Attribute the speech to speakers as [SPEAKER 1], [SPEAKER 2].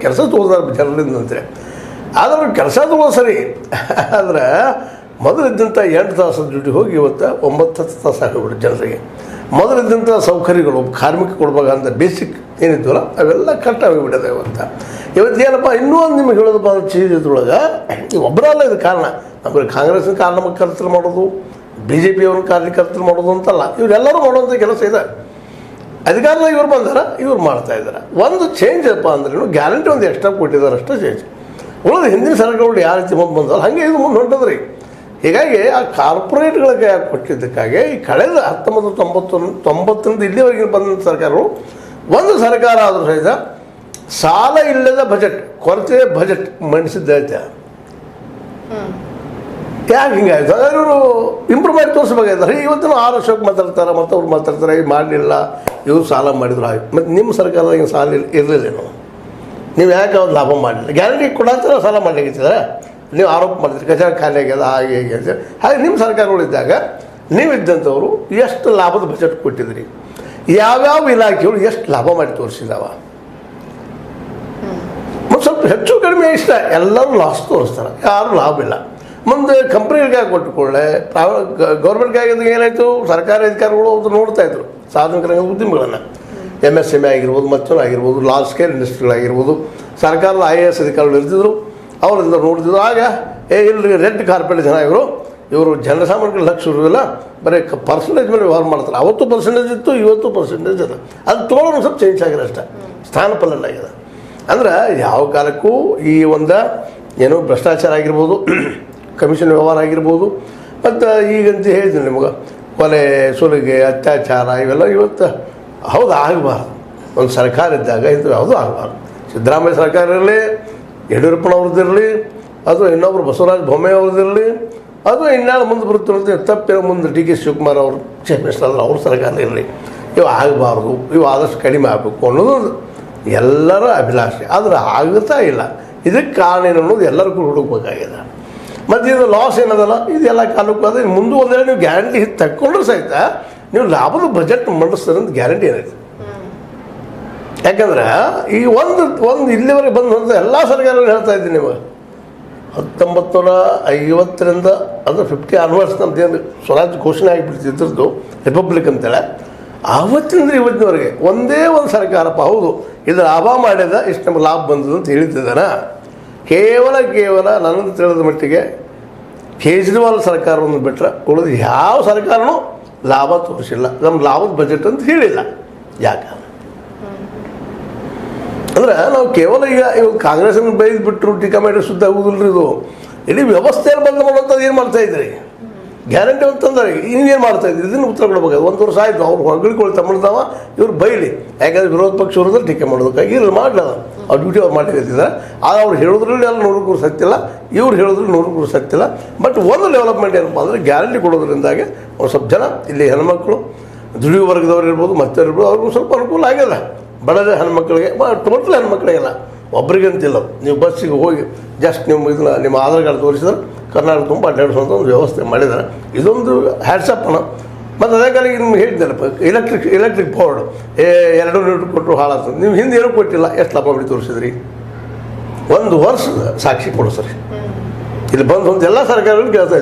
[SPEAKER 1] ಕೆಲಸ ತೋರಿದಾರೆ ಜನರಿಂದ ಅಂತಾರೆ. ಆದ್ರೆ ಕೆಲಸ ತಗೋ ಸರಿ, ಆದರೆ ಮೊದಲಿದ್ದಂಥ 8 ತಾಸು ಡ್ಯೂಟಿ ಹೋಗಿ ಇವತ್ತು 9-10 ತಾಸು ಆಗಿಬಿಟ್ಟು ಜನರಿಗೆ. ಮೊದಲಿದ್ದಂಥ ಸೌಕರ್ಯಗಳು ಕಾರ್ಮಿಕ ಕೊಡ್ಬೇಕಂತ ಬೇಸಿಕ್ ಏನಿದ್ವಲ್ಲ ಅವೆಲ್ಲ ಕಟ್ ಆಗಿಬಿಟ್ಟಿದೆ ಇವತ್ತು ಏನಪ್ಪ ಇನ್ನೂ ಒಂದು ನಿಮಗೆ ಹೇಳೋದಪ್ಪ ಚೀಸ್ ಇದ್ರೊಳಗೆ ಒಬ್ಬರಲ್ಲ ಇದು ಕಾರಣ. ನಮಗೆ ಕಾಂಗ್ರೆಸ್ನ ಕಾರ್ಯಕರ್ತರು ಮಾಡೋದು, BJP ಅವ್ರನ್ನ ಕಾರ್ಯಕರ್ತರು ಮಾಡೋದು ಅಂತಲ್ಲ, ಇವರೆಲ್ಲರೂ ಮಾಡುವಂಥ ಕೆಲಸ ಇದೆ. ಅಧಿಕಾರದಾಗ ಇವ್ರು ಬಂದಾರ, ಇವ್ರು ಮಾಡ್ತಾಯಿದ್ದಾರೆ. ಒಂದು ಚೇಂಜ್ ಅಪ್ಪ ಅಂದ್ರೂ ಗ್ಯಾರಂಟಿ ಒಂದು ಎಕ್ಸ್ಟ್ರಾ ಕೊಟ್ಟಿದ್ದಾರೆ, ಅಷ್ಟೇ ಚೇಂಜ್. ಉಳಿದ ಹಿಂದಿನ ಸರ್ಕಾರಗಳು ಯಾವ ರೀತಿ ಮುಂದೆ ಬಂದಲ್ಲ ಹಾಗೆ ಇದು ಮುಂದೆ ಹೊಂಟದ್ರಿ. ಹೀಗಾಗಿ ಆ ಕಾರ್ಪೊರೇಟ್ಗಳಿಗೆ ಕೊಟ್ಟಿದ್ದಕ್ಕಾಗಿ ಈ ಕಳೆದ 1990ರಿಂದ ಇಲ್ಲಿವರೆಗೆ ಬಂದಂಥ ಸರ್ಕಾರಗಳು ಒಂದು ಸರ್ಕಾರ ಆದರೂ ಸಹಿತ ಸಾಲ ಇಲ್ಲದ ಬಜೆಟ್, ಕೊರತೆ ಬಜೆಟ್ ಮಂಡಿಸಿದ್ದೈತೆ. ಯಾಕೆ ಹಿಂಗಾಯ್ತು? ಅದ್ರ ಇವರು ಇಂಪ್ರೂವ್ ಮಾಡಿ ತೋರಿಸ್ಬೇಕಾಯ್ತಾರೆ. ಇವತ್ತಿನ ಆರ್ ಅಶೋಕ್ ಮಾತಾಡ್ತಾರೆ, ಮತ್ತವ್ರು ಮಾತಾಡ್ತಾರೆ, ಇದು ಮಾಡಲಿಲ್ಲ, ಇವರು ಸಾಲ ಮಾಡಿದ್ರು ಹಾಗೆ. ಮತ್ತು ನಿಮ್ಮ ಸರ್ಕಾರದಾಗ ಸಾಲ ಇರಲಿಲ್ಲೇನು? ನೀವು ಯಾಕೆ ಅವ್ರು ಲಾಭ ಮಾಡಲಿಲ್ಲ? ಗ್ಯಾರಂಟಿ ಕೊಡಂತ ಸಾಲ ಮಾಡಲಿಕ್ಕಿದ್ದಾರೆ, ನೀವು ಆರೋಪ ಮಾಡಿದ್ರಿ ಖಜಾನೆ ಖಾಲಿ ಆಗ್ಯದ ಹಾಗೆ ಹೇಗೆ ಅಂತ. ಹಾಗೆ ನಿಮ್ಮ ಸರ್ಕಾರಗಳಿದ್ದಾಗ ನೀವಿದ್ದಂಥವ್ರು ಎಷ್ಟು ಲಾಭದ ಬಜೆಟ್ ಕೊಟ್ಟಿದ್ರಿ? ಯಾವ್ಯಾವ ಇಲಾಖೆಗಳು ಎಷ್ಟು ಲಾಭ ಮಾಡಿ ತೋರಿಸಿದಾವ? ಮತ್ತು ಸ್ವಲ್ಪ ಹೆಚ್ಚು ಕಡಿಮೆ ಇಷ್ಟ ಎಲ್ಲರೂ ಲಾಸ್ ತೋರಿಸ್ತಾರೆ, ಯಾರು ಲಾಭ ಇಲ್ಲ. ಮುಂದೆ ಕಂಪ್ನಿಗಳಿಗೆ ಕೊಟ್ಟುಕೊಳ್ಳೆ ಗೌರ್ಮೆಂಟ್ಗೆ ಆಗಿದ್ದಾಗ ಏನಾಯಿತು? ಸರ್ಕಾರಿ ಅಧಿಕಾರಿಗಳು ಅವ್ರು ನೋಡ್ತಾಯಿದ್ರು ಸಾರ್ವಜನಿಕ ರಂಗದ ಉದ್ಯಮಗಳನ್ನು, MSME ಆಗಿರ್ಬೋದು, ಮತ್ತೊಂದು ಆಗಿರ್ಬೋದು, ಲಾರ್ಜ್ ಸ್ಕೇಲ್ ಇಂಡಸ್ಟ್ರಿಗಳಾಗಿರ್ಬೋದು, ಸರ್ಕಾರದ IAS ಅಧಿಕಾರಿಗಳು ಇರ್ತಿದ್ರು, ಅವರಿಂದ ನೋಡ್ತಿದ್ರು. ಆಗ ಇಲ್ಲರಿ ರೆಡ್ ಕಾರ್ಪೆಟ್ ಜನ ಇವರು ಜನಸಾಮಾನ್ಯರಿಗೆ ಲಕ್ಷ ಇರೋದಿಲ್ಲ, ಬರೀ ಪರ್ಸೆಂಟೇಜ್ ಮೇಲೆ ವ್ಯವಹಾರ ಮಾಡ್ತಾರೆ. ಅವತ್ತು ಪರ್ಸೆಂಟೇಜ್ ಇತ್ತು, ಇವತ್ತು ಪರ್ಸೆಂಟೇಜ್ ಇದೆ. ಅದು ತೊಗೊಳ್ಳೋದು ಸ್ವಲ್ಪ ಚೇಂಜ್ ಆಗಿದೆ ಅಷ್ಟೇ, ಸ್ಥಾನ ಪಲ್ಲಲ್ಲಾಗಿದೆ. ಅಂದ್ರೆ ಯಾವ ಕಾಲಕ್ಕೂ ಈ ಒಂದು ಏನೋ ಭ್ರಷ್ಟಾಚಾರ ಆಗಿರ್ಬೋದು, ಕಮಿಷನ್ ವ್ಯವಹಾರ ಆಗಿರ್ಬೋದು, ಮತ್ತು ಈಗಂತ ಹೇಳಿದ್ದೀನಿ ನಿಮಗೆ ಕೊಲೆ ಸುಲಿಗೆ ಅತ್ಯಾಚಾರ ಇವೆಲ್ಲ ಇವತ್ತು ಹೌದು ಆಗಬಾರ್ದು. ಒಂದು ಸರ್ಕಾರ ಇದ್ದಾಗ ಇದು ಯಾವುದೂ ಆಗಬಾರ್ದು. ಸಿದ್ದರಾಮಯ್ಯ ಸರ್ಕಾರ ಇರಲಿ, ಯಡಿಯೂರಪ್ಪನವ್ರದ್ದಿರಲಿ, ಅಥವಾ ಇನ್ನೊಬ್ಬರು ಬಸವರಾಜ ಬೊಮ್ಮಾಯಿ ಅವ್ರದ್ದಿರಲಿ, ಅಥವಾ ಇನ್ನಾಳು ಮುಂದೆ ಬರುತ್ತಿರೋದು ತಪ್ಪಿರೋ ಮುಂದೆ DK ಶಿವಕುಮಾರ್ ಅವರು ಚೀಫ್ ಮಿನಿಸ್ಟರ್ ಅಲ್ಲ, ಅವ್ರ ಸರ್ಕಾರ ಇರಲಿ, ಇವು ಆಗಬಾರ್ದು, ಇವು ಆದಷ್ಟು ಕಡಿಮೆ ಆಗಬೇಕು ಅನ್ನೋದು ಎಲ್ಲರ ಅಭಿಲಾಷೆ. ಆದರೆ ಆಗುತ್ತಾ ಇಲ್ಲ. ಇದಕ್ಕೆ ಕಾರಣ ಏನು ಅನ್ನೋದು ಎಲ್ಲರಿಗೂ ಹುಡುಕಬೇಕಾಗಿದೆ. ಮತ್ತು ಇದು ಲಾಸ್ ಏನದಲ್ಲ, ಇದೆಲ್ಲ ಕಾಲಕ್ಕೂ ಅದೇ ಮುಂದೆ ಒಂದೇ ನೀವು ಗ್ಯಾರಂಟಿ ತಗೊಂಡ್ರೆ ಸಹಿತ ನೀವು ಲಾಭದ ಬಜೆಟ್ ಮಂಡಿಸ್ತಾರೆ ಅಂತ ಗ್ಯಾರಂಟಿ ಏನೈತೆ? ಯಾಕಂದ್ರೆ ಈ ಒಂದು ಇಲ್ಲಿವರೆಗೆ ಬಂದಂಥ ಎಲ್ಲ ಸರ್ಕಾರಗಳು ಹೇಳ್ತಾ ಇದ್ದೀನಿ ನಿಮಗೆ, 1950ರಿಂದ ಅಂದರೆ 50 ಆನ್ವರ್ಡ್ಸ್ ನಮ್ದೇನು ಸ್ವರಾಜ್ಯ ಘೋಷಣೆ ಆಗಿಬಿಡ್ತಿದ್ದು ರಿಪಬ್ಲಿಕ್ ಅಂತೇಳಿ, ಆವತ್ತಿನಿಂದ ಇವತ್ತಿನವರೆಗೆ ಒಂದೇ ಒಂದು ಸರ್ಕಾರಪ್ಪ ಹೌದು ಇದು ಲಾಭ ಮಾಡಿದ ಇಷ್ಟು ನಮ್ಗೆ ಲಾಭ ಬಂದದ್ದು ಅಂತ ಹೇಳ್ತಿದ್ದಾನೆ. ಕೇವಲ ನನಗೆ ತಿಳಿದ ಮಟ್ಟಿಗೆ ಕೇಜ್ರಿವಾಲ್ ಸರ್ಕಾರವನ್ನು ಬಿಟ್ಟರೆ ಉಳಿದು ಯಾವ ಸರ್ಕಾರನೂ ಲಾಭ ತೋರಿಸಿಲ್ಲ, ನಮ್ಮ ಲಾಭದ ಬಜೆಟ್ ಅಂತ ಹೇಳಿಲ್ಲ. ಯಾಕೆ ಅಂದರೆ ನಾವು ಕೇವಲ ಈಗ ಕಾಂಗ್ರೆಸ್ಸನ್ನು ಬೈದು ಬಿಟ್ಟರು ಟೀಕಾ ಮಾಡಿ ಸುದ್ದ ಆಗುವುದಿಲ್ಲ. ಇದು ಇಡೀ ವ್ಯವಸ್ಥೆಯಲ್ಲಿ ಬಂದ್ ಮಾಡುವಂಥದ್ದು ಏನು ಮಾಡ್ತಾಯಿದ್ರಿ? ಗ್ಯಾರಂಟಿ ಅಂತಂದ್ರೆ ಇನ್ನೇನು ಮಾಡ್ತಾಯಿದ್ರಿ? ಇದನ್ನು ಉತ್ತರ ಕೊಡಬೇಕಾದ್ರೆ 1 ವರ್ಷ ಆಯಿತು. ಅವ್ರು ಹೊಗಳಿಕೊಳ್ಳಿ ತಮಿಳ್ದಾವ, ಇವ್ರು ಬೈಲಿ, ಯಾಕಂದರೆ ವಿರೋಧ ಪಕ್ಷ ವಿರೋಧದಲ್ಲಿ ಟೀಕೆ ಮಾಡೋದಕ್ಕಾಗಿ ಇಲ್ಲಿ ಮಾಡಲಿಲ್ಲ. ಅವ್ರು ಡ್ಯೂಟಿ ಅವ್ರು ಮಾಡಿರ್ತಿದ್ದಾರೆ. ಆದರೆ ಅವ್ರು ಹೇಳೋದ್ರಲ್ಲಿ ಎಲ್ಲ 100% ಸತ್ತಿಲ್ಲ, ಇವ್ರು ಹೇಳೋದ್ರಲ್ಲಿ 100% ಸತ್ತಿಲ್ಲ. ಬಟ್ ಒಂದು ಡೆವಲಪ್ಮೆಂಟ್ ಏನಪ್ಪ ಅಂದರೆ ಗ್ಯಾರಂಟಿ ಕೊಡೋದ್ರಿಂದಾಗಿ ಒಂದು ಸ್ವಲ್ಪ ಜನ ಇಲ್ಲಿ ಹೆಣ್ಮಕ್ಳು ದುಡಿಯುವ ವರ್ಗದವ್ರು ಇರ್ಬೋದು, ಮತ್ತೆ ಇರ್ಬೋದು, ಅವ್ರಿಗೂ ಸ್ವಲ್ಪ ಅನುಕೂಲ ಆಗ್ಯದ. ಬಡದ ಹೆಣ್ಮಕ್ಳಿಗೆ ಟೋಟಲ್ ಹೆಣ್ಮಕ್ಳಿಗೆಲ್ಲ ಒಬ್ರಿಗಂತಿಲ್ಲ. ನೀವು ಬಸ್ಸಿಗೆ ಹೋಗಿ ಜಸ್ಟ್ ನಿಮ್ಮ ಆಧಾರ್ ಕಾರ್ಡ್ ತೋರಿಸಿದ್ರೆ ಕರ್ನಾಟಕ ತುಂಬ ಅಡ್ಡಾಡಿಸುವಂಥ ಒಂದು ವ್ಯವಸ್ಥೆ ಮಾಡಿದ್ದಾರೆ. ಇದೊಂದು ಹ್ಯಾಟ್ಸಪ್ಪನ. ಮತ್ತು ಅದೇ ಕಾಲಿಗೆ ನಿಮ್ಗೆ ಹೇಳಿದ್ದೆನಪ್ಪ, ಎಲೆಕ್ಟ್ರಿಕ್ ಬೋರ್ಡ್ 2 ಯೂನಿಟ್ ಕೊಟ್ಟರು ಹಾಳಾಗ್ತದೆ. ನೀವು ಹಿಂದೆ ಏನೂ ಕೊಟ್ಟಿಲ್ಲ, ಎಷ್ಟು ಲಾಭ ಬಿಟ್ಟು ತೋರಿಸಿದ್ರಿ? 1 ವರ್ಷದ ಸಾಕ್ಷಿ ಕೊಡು ಸರಿ. ಇಲ್ಲಿ ಬಂದು ಎಲ್ಲ ಸರ್ಕಾರಗಳು ಕೇಳ್ತಾ